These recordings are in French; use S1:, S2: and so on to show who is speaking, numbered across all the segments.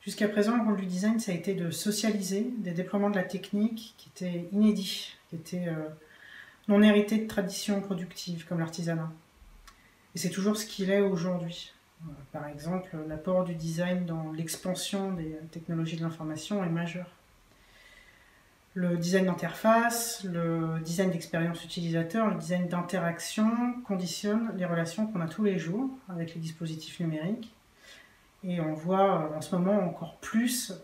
S1: Jusqu'à présent, le rôle du design, ça a été de socialiser des déploiements de la technique qui étaient inédits, qui étaient non hérités de traditions productives comme l'artisanat. Et c'est toujours ce qu'il est aujourd'hui. Par exemple, l'apport du design dans l'expansion des technologies de l'information est majeur. Le design d'interface, le design d'expérience utilisateur, le design d'interaction conditionnent les relations qu'on a tous les jours avec les dispositifs numériques. Et on voit en ce moment encore plus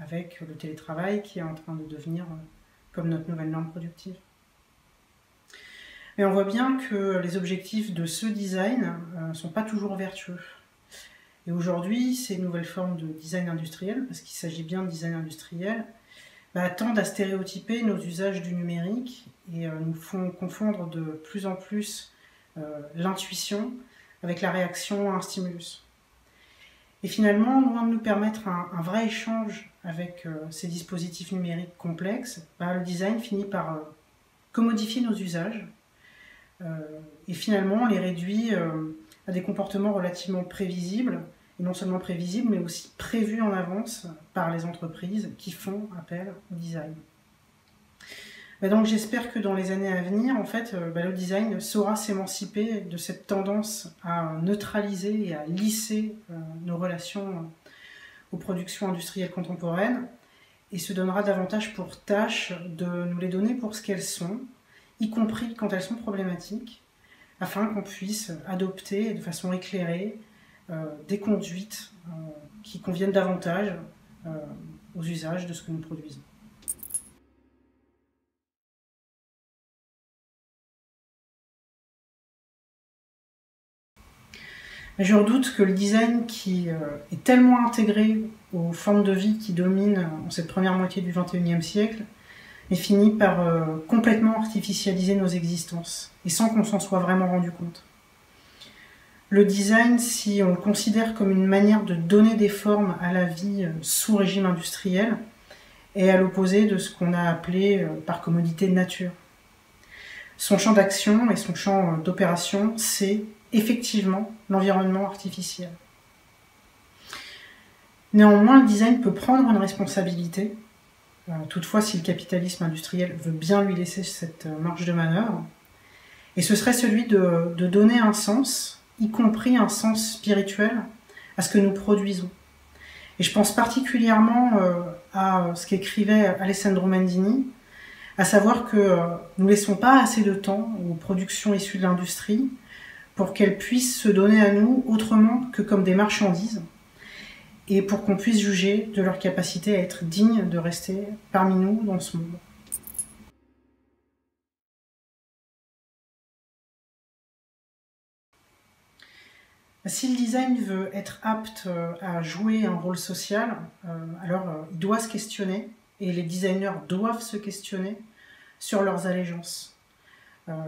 S1: avec le télétravail qui est en train de devenir comme notre nouvelle norme productive. Mais on voit bien que les objectifs de ce design ne sont pas toujours vertueux. Et aujourd'hui, ces nouvelles formes de design industriel, parce qu'il s'agit bien de design industriel, tendent à stéréotyper nos usages du numérique et nous font confondre de plus en plus l'intuition avec la réaction à un stimulus. Et finalement, loin de nous permettre un vrai échange avec ces dispositifs numériques complexes, le design finit par commodifier nos usages et finalement les réduit à des comportements relativement prévisibles, et non seulement prévisibles, mais aussi prévus en avance par les entreprises qui font appel au design. Donc j'espère que dans les années à venir, en fait, le design saura s'émanciper de cette tendance à neutraliser et à lisser nos relations aux productions industrielles contemporaines et se donnera davantage pour tâche de nous les donner pour ce qu'elles sont, y compris quand elles sont problématiques, afin qu'on puisse adopter de façon éclairée des conduites qui conviennent davantage aux usages de ce que nous produisons. Je redoute que le design qui est tellement intégré aux formes de vie qui dominent en cette première moitié du XXIe siècle ait fini par complètement artificialiser nos existences, et sans qu'on s'en soit vraiment rendu compte. Le design, si on le considère comme une manière de donner des formes à la vie sous régime industriel, est à l'opposé de ce qu'on a appelé par commodité nature. Son champ d'action et son champ d'opération, c'est effectivement l'environnement artificiel. Néanmoins, le design peut prendre une responsabilité, toutefois si le capitalisme industriel veut bien lui laisser cette marge de manœuvre, et ce serait celui de donner un sens, y compris un sens spirituel, à ce que nous produisons. Et je pense particulièrement à ce qu'écrivait Alessandro Mandini, à savoir que nous ne laissons pas assez de temps aux productions issues de l'industrie pour qu'elles puissent se donner à nous autrement que comme des marchandises, et pour qu'on puisse juger de leur capacité à être dignes de rester parmi nous dans ce monde. Si le design veut être apte à jouer un rôle social, alors il doit se questionner, et les designers doivent se questionner sur leurs allégeances.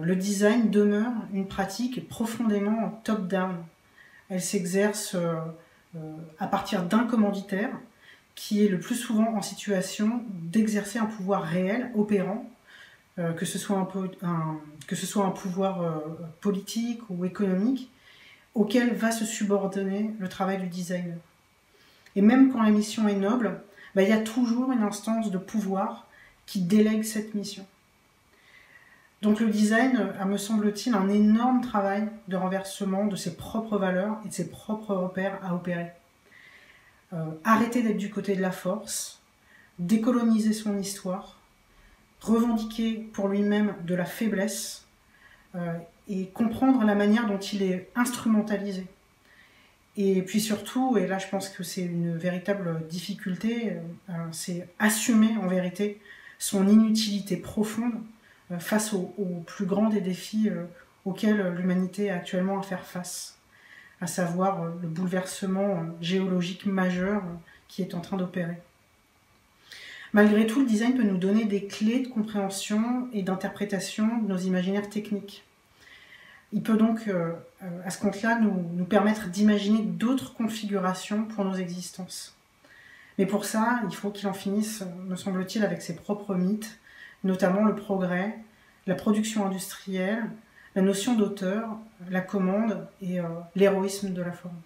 S1: Le design demeure une pratique profondément top-down. Elle s'exerce à partir d'un commanditaire qui est le plus souvent en situation d'exercer un pouvoir réel, opérant, que ce soit un pouvoir politique ou économique, auquel va se subordonner le travail du designer. Et même quand la mission est noble, il y a toujours une instance de pouvoir qui délègue cette mission. Donc le design a, me semble-t-il, un énorme travail de renversement de ses propres valeurs et de ses propres repères à opérer. Arrêter d'être du côté de la force, décoloniser son histoire, revendiquer pour lui-même de la faiblesse et comprendre la manière dont il est instrumentalisé. Et puis surtout, et là je pense que c'est une véritable difficulté, c'est assumer en vérité son inutilité profonde face au plus grand des défis auxquels l'humanité a actuellement à faire face, à savoir le bouleversement géologique majeur qui est en train d'opérer. Malgré tout, le design peut nous donner des clés de compréhension et d'interprétation de nos imaginaires techniques. Il peut donc, à ce compte-là, nous permettre d'imaginer d'autres configurations pour nos existences. Mais pour ça, il faut qu'il en finisse, me semble-t-il, avec ses propres mythes, notamment le progrès, la production industrielle, la notion d'auteur, la commande et l'héroïsme de la forme.